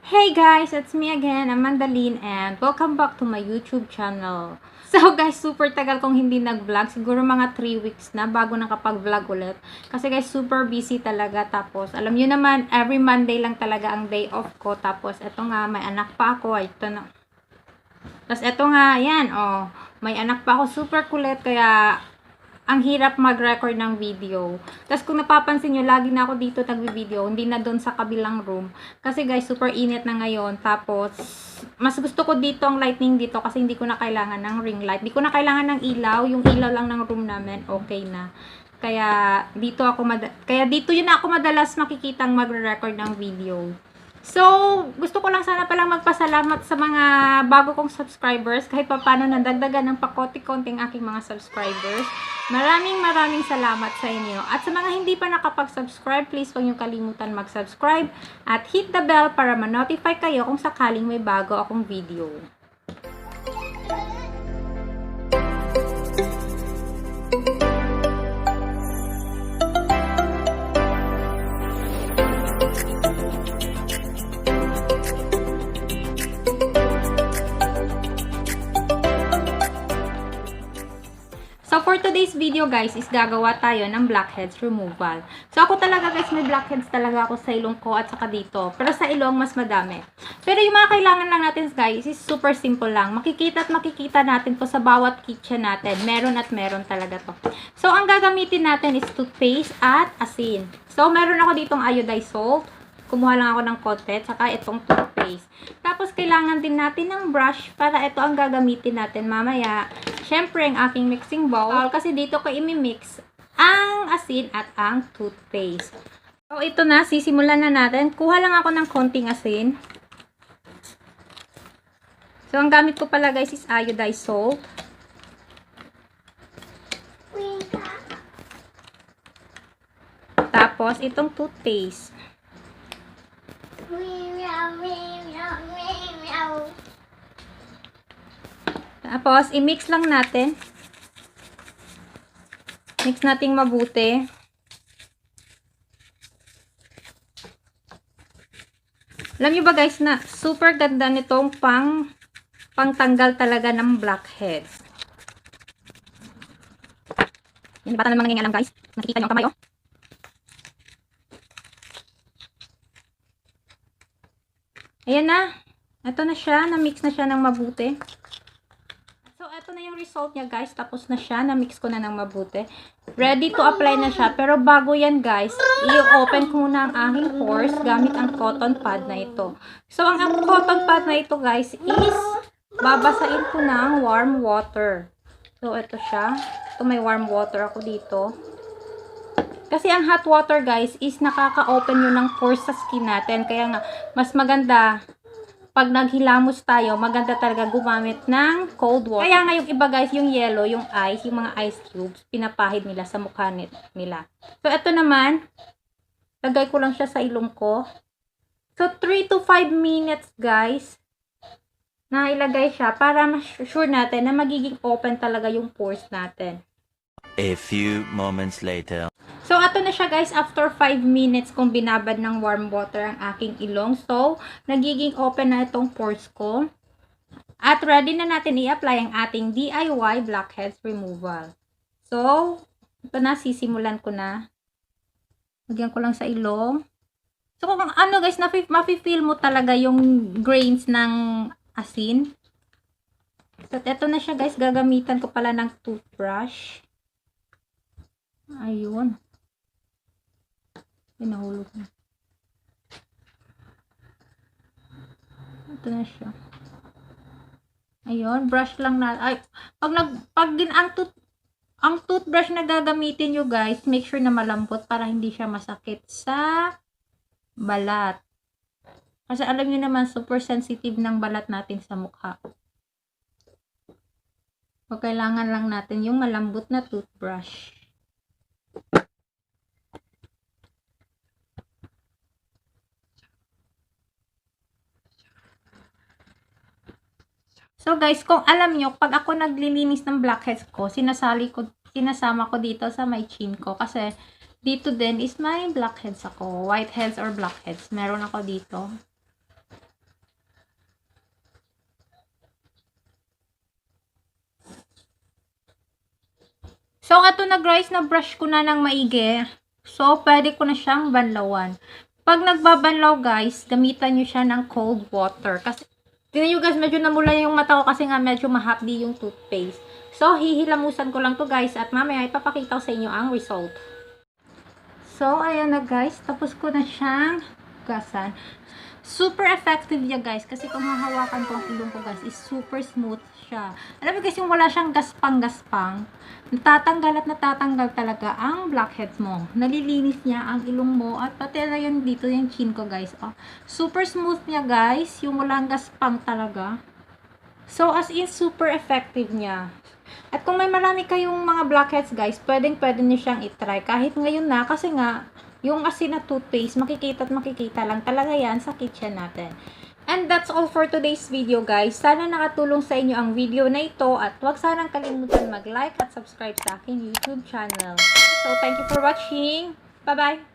Hey guys, it's me again, Amandalene, and welcome back to my YouTube channel. So guys, super tagal kong hindi nag-vlog. Siguro mga 3 weeks na bago nakapag-vlog ulit. Kasi guys, super busy talaga. Tapos, alam nyo naman, every Monday lang talaga ang day off ko. Tapos, eto nga, may anak pa ako. Ito na. Tapos, eto nga, ayan, oh. May anak pa ako, super kulit. Kaya, ang hirap mag-record ng video. Tapos kung napapansin nyo, lagi na ako dito nagbi-video, hindi na doon sa kabilang room. Kasi guys, super init na ngayon. Tapos, mas gusto ko dito ang lighting dito kasi hindi ko na kailangan ng ring light. Hindi ko na kailangan ng ilaw. Yung ilaw lang ng room namin, okay na. Kaya dito yun ako madalas makikitang magre-record ng video. So, gusto ko lang sana palang magpasalamat sa mga bago kong subscribers. Kahit pa paano nadagdagan ng pakonti-konting aking mga subscribers. Maraming salamat sa inyo. At sa mga hindi pa nakapag-subscribe, please huwag niyo kalimutan mag-subscribe. At hit the bell para ma-notify kayo kung sakaling may bago akong video. So, for today's video guys, is gagawa tayo ng blackheads removal. So, ako talaga guys, may blackheads talaga ako sa ilong ko at saka dito. Pero sa ilong, mas madami. Pero yung mga kailangan lang natin guys, is super simple lang. Makikita at makikita natin to sa bawat kitchen natin. Meron at meron talaga to. So, ang gagamitin natin is toothpaste at asin. So, meron ako ditong iodized salt. Kumuha lang ako ng konti, saka itong toothpaste. Tapos, kailangan din natin ng brush para ito ang gagamitin natin mamaya. Siyempre, ang aking mixing bowl, kasi dito ko imimix ang asin at ang toothpaste. So, ito na, sisimulan na natin. Kuha lang ako ng konting asin. So, ang gamit ko pala guys is iodized salt. Tapos, itong toothpaste. Tapos, i-mix lang natin. Mix nating mabuti. Alam nyo ba guys na super ganda nitong pangtanggal talaga ng blackheads. Yan, bata na mga nangingalam guys. Nakikita nyo ang kamay oh. Ayan na. Ito na siya. Na-mix na siya ng mabuti. So, ito na yung result niya guys. Tapos na siya. Na-mix ko na ng mabuti. Ready to apply na siya. Pero bago yan guys, i-open ko muna ang aking pores gamit ang cotton pad na ito. So, ang cotton pad na ito guys is babasain ko ng warm water. So, ito siya. Ito may warm water ako dito. Kasi ang hot water guys is nakaka-open yun ng pores sa skin natin. Kaya nga, mas maganda pag naghilamos tayo, maganda talaga gumamit ng cold water. Kaya nga yung iba guys, yung yellow, yung ice, yung mga ice cubes, pinapahid nila sa mukha nila. So, ito naman, lagay ko lang siya sa ilong ko. So, 3 to 5 minutes guys, na ilagay siya para ma-sure natin na magiging open talaga yung pores natin. A few moments later. So, ito na siya guys, after 5 minutes kung binabad ng warm water ang aking ilong. So, nagiging open na itong pores ko. At ready na natin i-apply ang ating DIY blackheads removal. So, ito na, sisimulan ko na. Lagyan ko lang sa ilong. So, kung ano guys, mafe-feel mo talaga yung grains ng asin. So, ito na siya guys, gagamitan ko pala ng toothbrush. Ayun. Pinahulog na. Ito na siya. Ayun, brush lang na. Ay, ang toothbrush na gagamitin nyo guys, make sure na malambot para hindi siya masakit sa balat. Kasi alam nyo naman, super sensitive ng balat natin sa mukha. So, kailangan lang natin yung malambot na toothbrush. So guys, kung alam nyo, pag ako naglilinis ng blackheads ko, sinasama ko dito sa may chin ko. Kasi dito din is may blackheads ako. Whiteheads or blackheads. Meron ako dito. So, ato na guys, na-brush ko na ng maigi. So, pwede ko na siyang banlawan. Pag nagbabanlaw guys, gamitan nyo siya ng cold water. Kasi, tingnan nyo guys, medyo namula yung mata ko kasi nga medyo mahapdi yung toothpaste. So, hihilamusan ko lang to guys at mamaya ipapakita ko sa inyo ang result. So, ayan na guys, tapos ko na siyang gasan. Super effective niya guys kasi kung hahawakan ko ang ilong ko guys is super smooth siya. Alam mo guys yung wala siyang gaspang-gaspang, natatanggal at natatanggal talaga ang blackheads mo. Nalilinis niya ang ilong mo at pati na yun dito yung chin ko guys. Oh, super smooth niya guys, yung walang gaspang talaga. So as in super effective niya. At kung may marami kayong mga blackheads guys, pwede niyo siyang itry kahit ngayon na kasi nga yung asin na toothpaste, makikita at makikita lang talaga yan sa kitchen natin. And that's all for today's video guys. Sana nakatulong sa inyo ang video na ito at huwag sanang kalimutan mag-like at subscribe sa aking YouTube channel. So thank you for watching. Bye-bye!